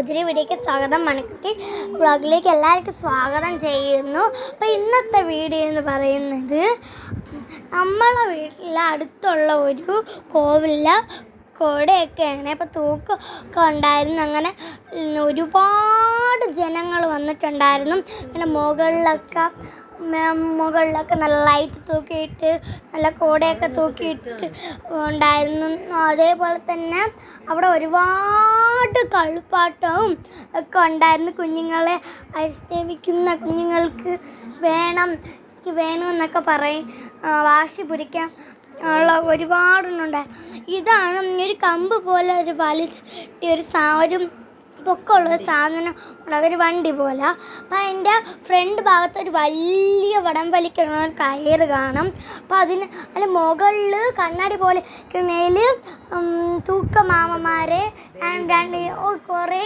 പുതിയ വീഡിയോയ്ക്ക് സ്വാഗതം. മണിക്കുട്ടി വ്ളോഗിലേക്ക് എല്ലാവർക്കും സ്വാഗതം ചെയ്യുന്നു. അപ്പോൾ ഇന്നത്തെ വീഡിയോ എന്ന് പറയുന്നത് നമ്മളെ വീട്ടിലെ അടുത്തുള്ള ഒരു കോവിലിലെ കോടയൊക്കെയാണ്. അപ്പോൾ തൂക്കമൊക്കെ ഉണ്ടായിരുന്നു. അങ്ങനെ ഒരുപാട് ജനങ്ങൾ വന്നിട്ടുണ്ടായിരുന്നു. അങ്ങനെ മുകളിലൊക്കെ നല്ല ലൈറ്റ് തൂക്കിയിട്ട് നല്ല കോടയൊക്കെ തൂക്കിയിട്ട് ഉണ്ടായിരുന്നു. അതേപോലെ തന്നെ അവിടെ ഒരുപാട് കളിപ്പാട്ടവും ഒക്കെ ഉണ്ടായിരുന്നു. കുഞ്ഞുങ്ങളെ ഐസ്ക്രീമിക്കുന്ന കുഞ്ഞുങ്ങൾക്ക് എനിക്ക് വേണമെന്നൊക്കെ പറയും വാശി പിടിക്കാൻ ഉള്ള ഒരുപാടെണ്ണുണ്ടായിരുന്നു. ഇതാണ് ഒരു കമ്പ് പോലെ ഒരു വലിച്ചിട്ട് ഒരു പൊക്കമുള്ളൊരു സാധനം ഒരു വണ്ടി പോലെ. അപ്പം അതിൻ്റെ ഫ്രണ്ട് ഭാഗത്ത് ഒരു വലിയ വടം വലിക്കുന്ന ഒരു കയറ് കാണും. അപ്പം അതിന് മുകളിൽ കണ്ണാടി പോലെ മേല് തൂക്കമാമന്മാരെ കുറേ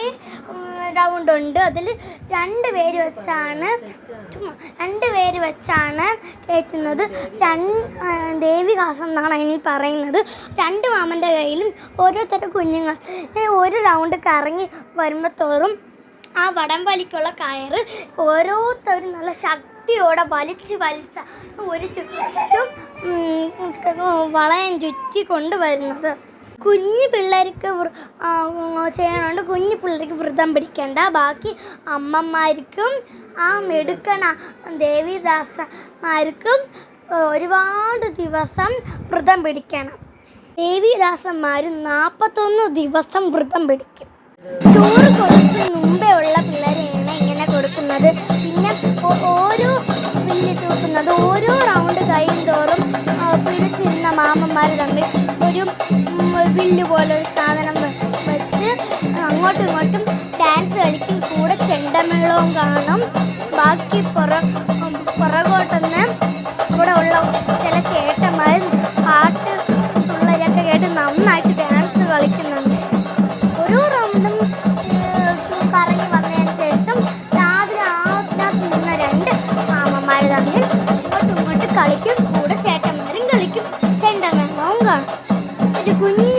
റൗണ്ടുണ്ട്. അതിൽ രണ്ട് പേര് വെച്ചാണ് കയറ്റുന്നത്. ദേവികാസം എന്നാണ് അതിന് പറയുന്നത്. രണ്ട് മാമൻ്റെ കയ്യിലും ഓരോരുത്തരും കുഞ്ഞുങ്ങൾ ഒരു റൗണ്ട് കറങ്ങി വരുമ്പോഴത്തോറും ആ വടം വലിക്കുള്ള കയറ് ഓരോരുത്തരും നല്ല ശക്തിയോടെ വലിച്ച ഒരു ചുറ്റും വളയം ചുറ്റി കൊണ്ടുവരുന്നത്. കുഞ്ഞു പിള്ളേർക്ക് ചെയ്യണോണ്ട് കുഞ്ഞു പിള്ളേർക്ക് വ്രതം പിടിക്കണ്ട. ബാക്കി അമ്മമാർക്കും ആ മെടുക്കണ ദേവിദാസന്മാർക്കും ഒരുപാട് ദിവസം വ്രതം പിടിക്കണം. ദേവിദാസന്മാർ 41 ദിവസം വ്രതം പിടിക്കും. ചോറ് കൊടുക്കുന്ന മുമ്പേ ഉള്ള പിള്ളേരെയാണ് ഇങ്ങനെ കൊടുക്കുന്നത്. പിന്നെ ഓരോ വില്ല് തൂക്കുന്നത് ഓരോ റൗണ്ട് കഴിയും തോറും പിടിച്ചിരുന്ന മാമന്മാർ തമ്മിൽ ഒരു വില്ല് പോലെ ഒരു സാധനം വെച്ച് അങ്ങോട്ടും ഇങ്ങോട്ടും ഡാൻസ് കളിക്കും. കൂടെ ചെണ്ടമേളവും കാണും. ബാക്കി പുറകോട്ടൊന്ന് ഇവിടെ ഉള്ള ചില ചേട്ടന്മാർ പാട്ട് പിള്ളേരൊക്കെ കേട്ട് നന്നായിട്ട് ഡാൻസ് കളിക്കുന്നുണ്ട്. ഓരോ റൗണ്ടും കറങ്ങി വന്നതിന് ശേഷം രാവിലെ ആദ്യത്ത് നിന്ന രണ്ട് മാമന്മാർ തമ്മിൽ ഇങ്ങോട്ടും കളിക്കും. കൂടെ ചേട്ടന്മാരും കളിക്കും. ചെണ്ടമേളവും കാണും. ഒരു കുഞ്ഞു